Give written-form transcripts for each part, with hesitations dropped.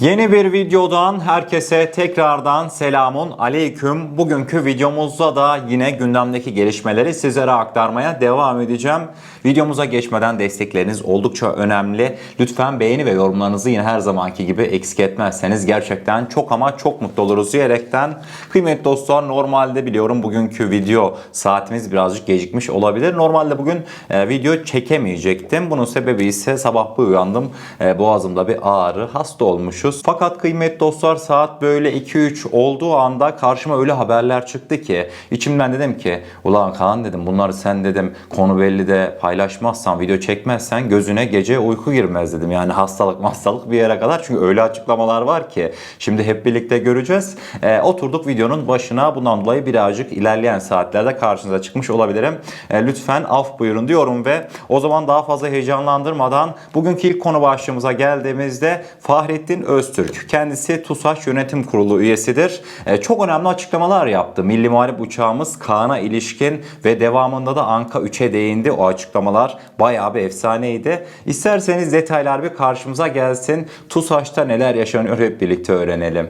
Yeni bir videodan herkese tekrardan selamun aleyküm. Bugünkü videomuzda da yine gündemdeki gelişmeleri sizlere aktarmaya devam edeceğim. Videomuza geçmeden destekleriniz oldukça önemli. Lütfen beğeni ve yorumlarınızı yine her zamanki gibi eksik etmezseniz gerçekten çok ama çok mutlu oluruz diyerekten. Kıymetli dostlar, normalde biliyorum bugünkü video saatimiz birazcık gecikmiş olabilir. Normalde bugün video çekemeyecektim. Bunun sebebi ise sabah bir uyandım. Boğazımda bir ağrı, hasta olmuşum. Fakat kıymetli dostlar, saat böyle 2-3 olduğu anda karşıma öyle haberler çıktı ki içimden dedim ki ulan Kaan dedim, bunları sen dedim konu belli de paylaşmazsan, video çekmezsen gözüne gece uyku girmez dedim. Yani hastalık bir yere kadar, çünkü öyle açıklamalar var ki şimdi hep birlikte göreceğiz. Oturduk videonun başına, bundan dolayı birazcık ilerleyen saatlerde karşınıza çıkmış olabilirim. Lütfen af buyurun diyorum ve o zaman daha fazla heyecanlandırmadan bugünkü ilk konu başlığımıza geldiğimizde Fahrettin Öztürk. Kendisi TUSAŞ Yönetim Kurulu üyesidir. Çok önemli açıklamalar yaptı. Milli Muharip uçağımız Kaan'a ilişkin ve devamında da Anka 3'e değindi. O açıklamalar bayağı bir efsaneydi. İsterseniz detaylar bir karşımıza gelsin. TUSAŞ'ta neler yaşanıyor hep birlikte öğrenelim.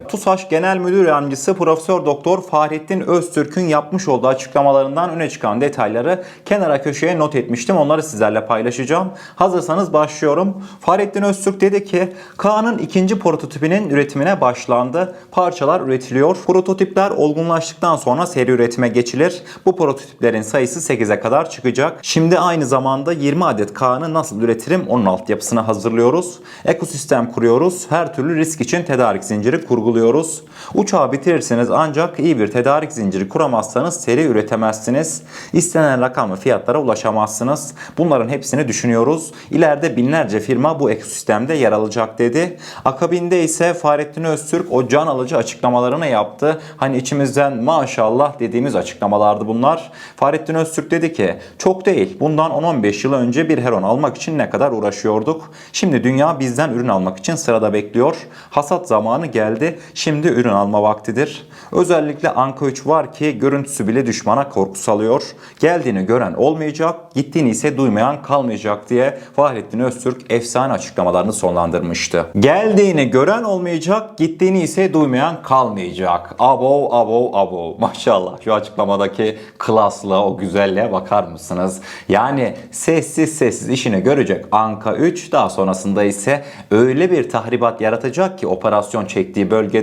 TUSAŞ Genel Müdür Yardımcısı Profesör Doktor Fahrettin Öztürk'ün yapmış olduğu açıklamalarından öne çıkan detayları kenara köşeye not etmiştim. Onları sizlerle paylaşacağım. Hazırsanız başlıyorum. Fahrettin Öztürk dedi ki Kaan'ın ikinci prototipinin üretimine başlandı. Parçalar üretiliyor. Prototipler olgunlaştıktan sonra seri üretime geçilir. Bu prototiplerin sayısı 8'e kadar çıkacak. Şimdi aynı zamanda 20 adet Kaan'ı nasıl üretirim onun altyapısını hazırlıyoruz. Ekosistem kuruyoruz. Her türlü risk için tedarik zinciri kurguluyoruz. Uçağı bitirirsiniz ancak iyi bir tedarik zinciri kuramazsanız seri üretemezsiniz. İstenen rakam ve fiyatlara ulaşamazsınız. Bunların hepsini düşünüyoruz. İleride binlerce firma bu ekosistemde yer alacak dedi. Akabinde ise Fahrettin Öztürk o can alıcı açıklamalarını yaptı. Hani içimizden maşallah dediğimiz açıklamalardı bunlar. Fahrettin Öztürk dedi ki çok değil, bundan 10-15 yıl önce bir Heron almak için ne kadar uğraşıyorduk. Şimdi dünya bizden ürün almak için sırada bekliyor. Hasat zamanı geldi. Şimdi ürün alma vaktidir. Özellikle Anka 3 var ki görüntüsü bile düşmana korku salıyor. Geldiğini gören olmayacak, gittiğini ise duymayan kalmayacak diye Fahrettin Öztürk efsane açıklamalarını sonlandırmıştı. Geldiğini gören olmayacak, gittiğini ise duymayan kalmayacak. Abo. Maşallah şu açıklamadaki klaslığa, o güzelliğe bakar mısınız? Yani sessiz işini görecek Anka 3, daha sonrasında ise öyle bir tahribat yaratacak ki operasyon çektiği bölgede,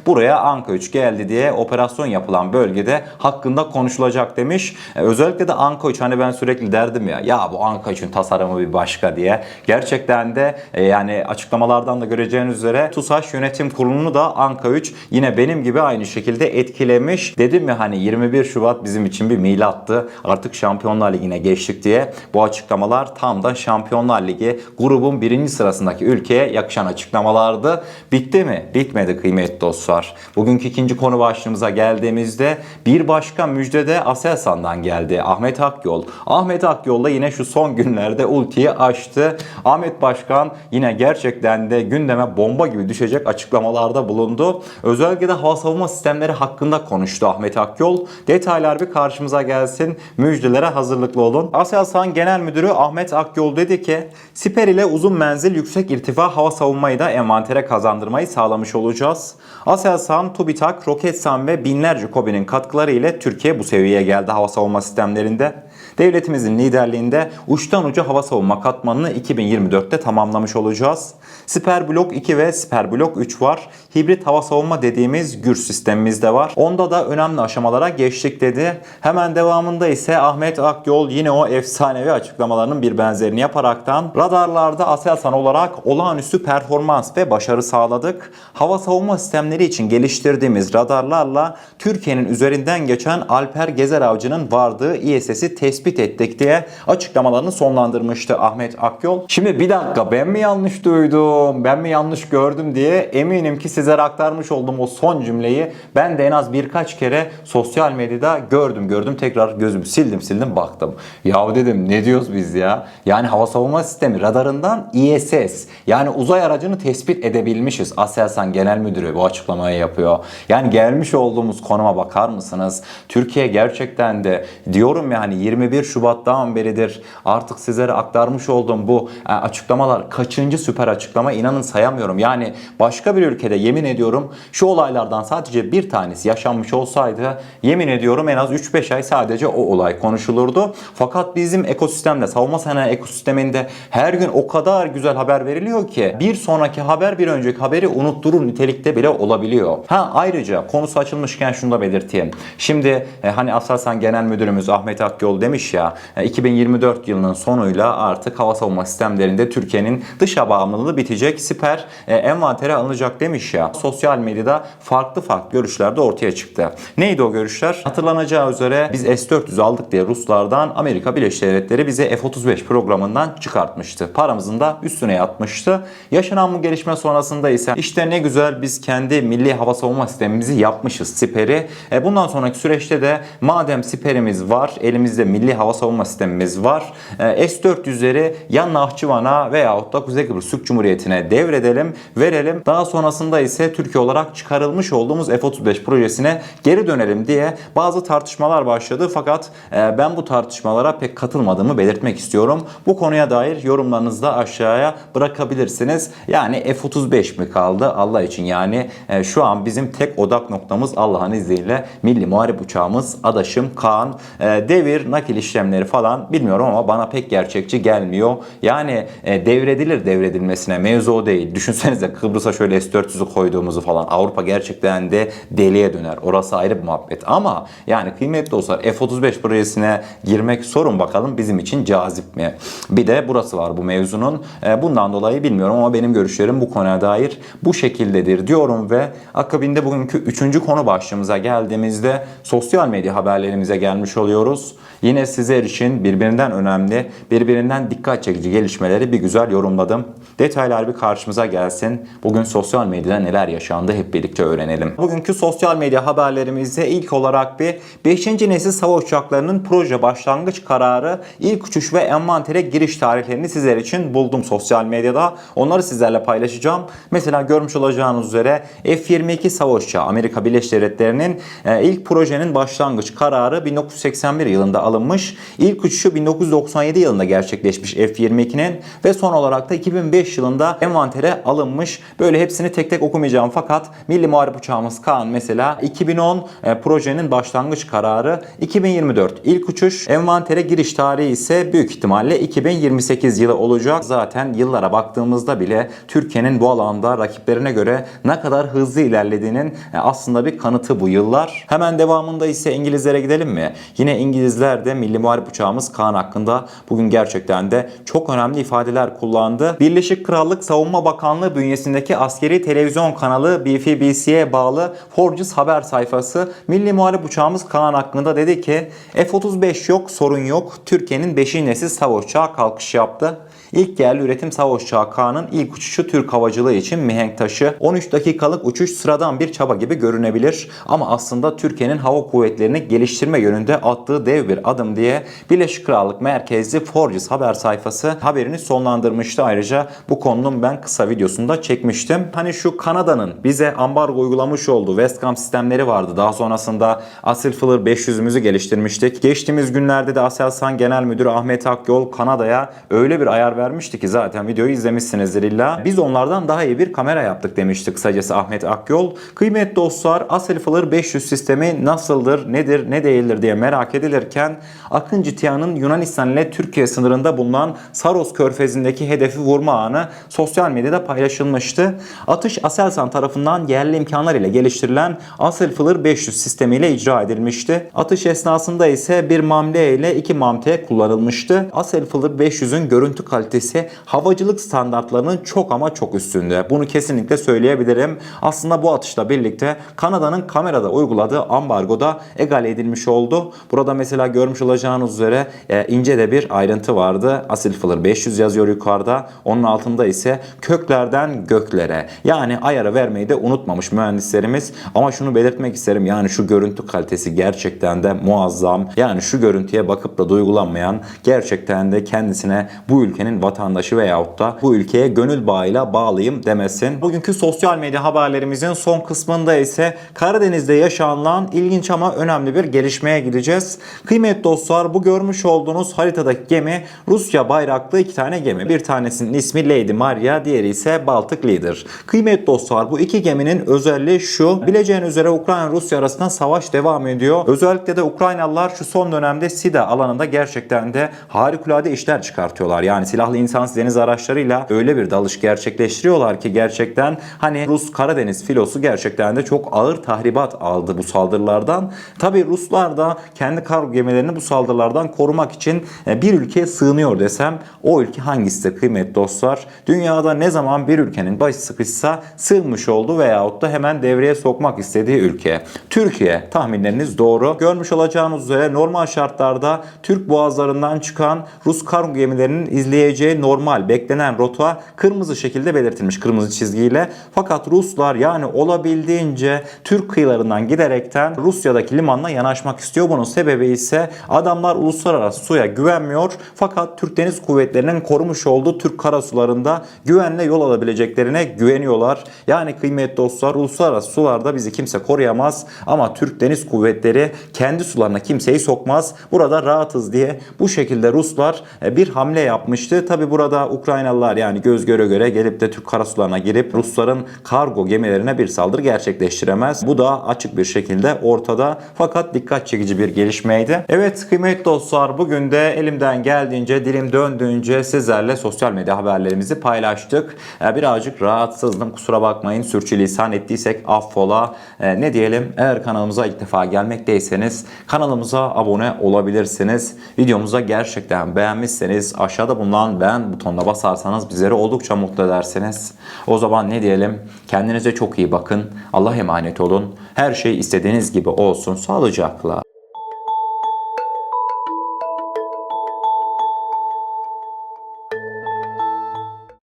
buraya Anka 3 geldi diye operasyon yapılan bölgede hakkında konuşulacak demiş. Özellikle de Anka 3, hani ben sürekli derdim ya bu Anka 3'ün tasarımı bir başka diye. Gerçekten de yani açıklamalardan da göreceğiniz üzere TUSAŞ Yönetim Kurulu'nu da Anka 3 yine benim gibi aynı şekilde etkilemiş. Dedim ya hani 21 Şubat bizim için bir milattı. Artık Şampiyonlar Ligi'ne geçtik diye. Bu açıklamalar tam da Şampiyonlar Ligi grubun birinci sırasındaki ülkeye yakışan açıklamalardı. Bitti mi? Bitmedi kıymetli dostlar. Bugünkü ikinci konu başlığımıza geldiğimizde bir başka müjde de Aselsan'dan geldi. Ahmet Akyol. Ahmet Akyol da yine şu son günlerde ultiyi açtı. Ahmet Başkan yine gerçekten de gündeme bomba gibi düşecek açıklamalarda bulundu. Özellikle de hava savunma sistemleri hakkında konuştu Ahmet Akyol. Detaylar bir karşımıza gelsin. Müjdelere hazırlıklı olun. Aselsan Genel Müdürü Ahmet Akyol dedi ki siper ile uzun menzil yüksek irtifa hava savunmayı da envantere kazandırmayı sağlamış olacağız. Aselsan, TÜBİTAK, Roketsan ve binlerce KOBİ'nin katkıları ile Türkiye bu seviyeye geldi hava savunma sistemlerinde. Devletimizin liderliğinde uçtan uca hava savunma katmanını 2024'te tamamlamış olacağız. Siper Blok 2 ve Siper Blok 3 var. Hibrit hava savunma dediğimiz GÜRS sistemimiz de var. Onda da önemli aşamalara geçtik dedi. Hemen devamında ise Ahmet Akyol yine o efsanevi açıklamalarının bir benzerini yaparaktan radarlarda Aselsan olarak olağanüstü performans ve başarı sağladık. Hava savunma sistemleri için geliştirdiğimiz radarlarla Türkiye'nin üzerinden geçen Alper Gezer Avcı'nın vardığı ISS'i tespit ettik diye açıklamalarını sonlandırmıştı Ahmet Akyol. Şimdi bir dakika, ben mi yanlış duydum, ben mi yanlış gördüm diye eminim ki sizlere aktarmış olduğum o son cümleyi ben de en az birkaç kere sosyal medyada gördüm. Tekrar gözümü sildim baktım. Ya dedim ne diyoruz biz ya? Yani hava savunma sistemi radarından ISS, yani uzay aracını tespit edebilmişiz. Aselsan Genel Müdürü bu açıklamayı yapıyor. Yani gelmiş olduğumuz konuma bakar mısınız? Türkiye gerçekten de diyorum ya hani 21 21 Şubat'tan beridir artık sizlere aktarmış olduğum bu açıklamalar kaçıncı süper açıklama, inanın sayamıyorum. Yani başka bir ülkede yemin ediyorum şu olaylardan sadece bir tanesi yaşanmış olsaydı yemin ediyorum en az 3-5 ay sadece o olay konuşulurdu. Fakat bizim ekosistemde, savunma sanayi ekosisteminde her gün o kadar güzel haber veriliyor ki bir sonraki haber bir önceki haberi unutturur nitelikte bile olabiliyor. Ayrıca konusu açılmışken şunu da belirteyim. Şimdi hani Aselsan Genel Müdürümüz Ahmet Akyol demiş ya, 2024 yılının sonuyla artık hava savunma sistemlerinde Türkiye'nin dışa bağımlılığı bitecek, siper envantere alınacak demiş ya. Sosyal medyada farklı görüşler de ortaya çıktı. Neydi o görüşler? Hatırlanacağı üzere biz S-400 aldık diye Ruslardan Amerika Birleşik Devletleri bize F-35 programından çıkartmıştı. Paramızın da üstüne yatmıştı. Yaşanan bu gelişme sonrasında ise işte ne güzel biz kendi milli hava savunma sistemimizi yapmışız, siperi. Bundan sonraki süreçte de madem siperimiz var, elimizde milli hava savunma sistemimiz var, S-400'leri ya Nahçıvan'a veyahut da Kuzey Kıbrıs Türk Cumhuriyeti'ne devredelim, verelim. Daha sonrasında ise Türkiye olarak çıkarılmış olduğumuz F-35 projesine geri dönelim diye bazı tartışmalar başladı. Fakat ben bu tartışmalara pek katılmadığımı belirtmek istiyorum. Bu konuya dair yorumlarınızı da aşağıya bırakabilirsiniz. Yani F-35 mi kaldı? Allah için yani şu an bizim tek odak noktamız Allah'ın izniyle milli muharip uçağımız Adaşım Kaan. Devir, nakil işlemleri falan bilmiyorum ama bana pek gerçekçi gelmiyor. Yani devredilmesine mevzu o değil. Düşünsenize Kıbrıs'a şöyle S-400'ü koyduğumuzu falan. Avrupa gerçekten de deliye döner. Orası ayrı bir muhabbet. Ama yani kıymetli dostlar, F-35 projesine girmek sorun bakalım bizim için cazip mi? Bir de burası var bu mevzunun. Bundan dolayı bilmiyorum ama benim görüşlerim bu konuya dair bu şekildedir diyorum ve akabinde bugünkü 3. konu başlığımıza geldiğimizde sosyal medya haberlerimize gelmiş oluyoruz. Yine sizler için birbirinden önemli, birbirinden dikkat çekici gelişmeleri bir güzel yorumladım. Detaylar bir karşımıza gelsin. Bugün sosyal medyada neler yaşandı hep birlikte öğrenelim. Bugünkü sosyal medya haberlerimizde ilk olarak bir 5. nesil savaş uçaklarının proje başlangıç kararı, ilk uçuş ve envantere giriş tarihlerini sizler için buldum sosyal medyada. Onları sizlerle paylaşacağım. Mesela görmüş olacağınız üzere F-22 savaş uçağı Amerika Birleşik Devletleri'nin ilk projenin başlangıç kararı 1981 yılında alınmış. İlk uçuşu 1997 yılında gerçekleşmiş F-22'nin ve son olarak da 2005 yılında envantere alınmış. Böyle hepsini tek tek okumayacağım fakat milli muharip uçağımız Kaan mesela 2010 projenin başlangıç kararı, 2024 ilk uçuş, envantere giriş tarihi ise büyük ihtimalle 2028 yılı olacak. Zaten yıllara baktığımızda bile Türkiye'nin bu alanda rakiplerine göre ne kadar hızlı ilerlediğinin aslında bir kanıtı bu yıllar. Hemen devamında ise İngilizlere gidelim mi? Yine İngilizler de milli muharip uçağımız Kaan hakkında bugün gerçekten de çok önemli ifadeler kullandı. Birleşik Krallık Savunma Bakanlığı bünyesindeki askeri televizyon kanalı BBC'ye bağlı Forges haber sayfası milli muharip uçağımız Kaan hakkında dedi ki F-35 yok, sorun yok. Türkiye'nin 5. nesil savaş uçağı kalkış yaptı. İlk yerli üretim savaş uçağı Kaan'ın ilk uçuşu Türk havacılığı için mihenk taşı. 13 dakikalık uçuş sıradan bir çaba gibi görünebilir ama aslında Türkiye'nin hava kuvvetlerini geliştirme yönünde attığı dev bir adım diye Birleşik Krallık merkezli Forges haber sayfası haberini sonlandırmıştı. Ayrıca bu konunun ben kısa videosunu da çekmiştim. Hani şu Kanada'nın bize ambargo uygulamış olduğu Westcam sistemleri vardı. Daha sonrasında Asil Fılır 500'ümüzü geliştirmiştik. Geçtiğimiz günlerde de Aselsan Genel Müdürü Ahmet Akyol Kanada'ya öyle bir ayar vermişti ki zaten videoyu izlemişsinizdir illa. Biz onlardan daha iyi bir kamera yaptık demişti kısacası Ahmet Akyol. Kıymetli dostlar, Asil Fılır 500 sistemi nasıldır, nedir, ne değildir diye merak edilirken Akıncı TİHA'nın Yunanistan ile Türkiye sınırında bulunan Saros Körfezi'ndeki hedefi vurma anı sosyal medyada paylaşılmıştı. Atış Aselsan tarafından yerli imkanlar ile geliştirilen Asil Fılır 500 sistemiyle icra edilmişti. Atış esnasında ise bir MAMLE ile 2 MAMT kullanılmıştı. Asil Fılır 500'ün görüntü kalitesi havacılık standartlarının çok ama çok üstünde. Bunu kesinlikle söyleyebilirim. Aslında bu atışla birlikte Kanada'nın kamerada uyguladığı ambargo da egale edilmiş oldu. Burada mesela görmüş olacağınız üzere ince de bir ayrıntı vardı. Asil Fılır 500 yazıyor yukarıda. Onun altında ise köklerden göklere. Yani ayarı vermeyi de unutmamış mühendislerimiz. Ama şunu belirtmek isterim. Yani şu görüntü kalitesi gerçekten de muazzam. Yani şu görüntüye bakıp da duygulanmayan gerçekten de kendisine bu ülkenin vatandaşı veyahut da bu ülkeye gönül bağıyla bağlıyım demesin. Bugünkü sosyal medya haberlerimizin son kısmında ise Karadeniz'de yaşanılan ilginç ama önemli bir gelişmeye gideceğiz. Kıymetli dostlar, dostlar, bu görmüş olduğunuz haritadaki gemi Rusya bayraklı 2 tane gemi. Bir tanesinin ismi Lady Maria, diğeri ise Baltic Leader. Kıymetli dostlar, bu iki geminin özelliği şu. Bileceğiniz üzere Ukrayna Rusya arasında savaş devam ediyor. Özellikle de Ukraynalılar şu son dönemde SİDA alanında gerçekten de harikulade işler çıkartıyorlar. Yani silahlı insansız deniz araçlarıyla öyle bir dalış gerçekleştiriyorlar ki gerçekten hani Rus Karadeniz filosu gerçekten de çok ağır tahribat aldı bu saldırılardan. Tabi Ruslar da kendi kargo gemilerini bu saldırılardan korumak için bir ülkeye sığınıyor desem o ülke hangisidir kıymetli dostlar? Dünyada ne zaman bir ülkenin başı sıkışsa sığınmış oldu veyahut da hemen devreye sokmak istediği ülke. Türkiye, tahminleriniz doğru. Görmüş olacağınız üzere normal şartlarda Türk boğazlarından çıkan Rus kargo gemilerinin izleyeceği normal beklenen rota kırmızı şekilde belirtilmiş, kırmızı çizgiyle. Fakat Ruslar yani olabildiğince Türk kıyılarından giderekten Rusya'daki limanına yanaşmak istiyor. Bunun sebebi ise adamlar uluslararası suya güvenmiyor. Fakat Türk Deniz Kuvvetleri'nin korumuş olduğu Türk karasularında güvenle yol alabileceklerine güveniyorlar. Yani kıymetli dostlar, uluslararası sularda bizi kimse koruyamaz ama Türk Deniz Kuvvetleri kendi sularına kimseyi sokmaz. Burada rahatız diye bu şekilde Ruslar bir hamle yapmıştı. Tabi burada Ukraynalılar yani göz göre göre gelip de Türk karasularına girip Rusların kargo gemilerine bir saldırı gerçekleştiremez. Bu da açık bir şekilde ortada. Fakat dikkat çekici bir gelişmeydi. Evet kıymetli dostlar, bugün de elimden geldiğince, dilim döndüğünce sizlerle sosyal medya haberlerimizi paylaştık. Birazcık rahatsızdım. Kusura bakmayın. Sürçülisan ettiysek affola. Ne diyelim? Eğer kanalımıza ilk defa gelmekteyseniz kanalımıza abone olabilirsiniz. Videomuza gerçekten beğenmişseniz aşağıda bulunan beğen butonuna basarsanız bizleri oldukça mutlu edersiniz. O zaman ne diyelim? Kendinize çok iyi bakın. Allah'a emanet olun. Her şey istediğiniz gibi olsun. Sağlıcakla.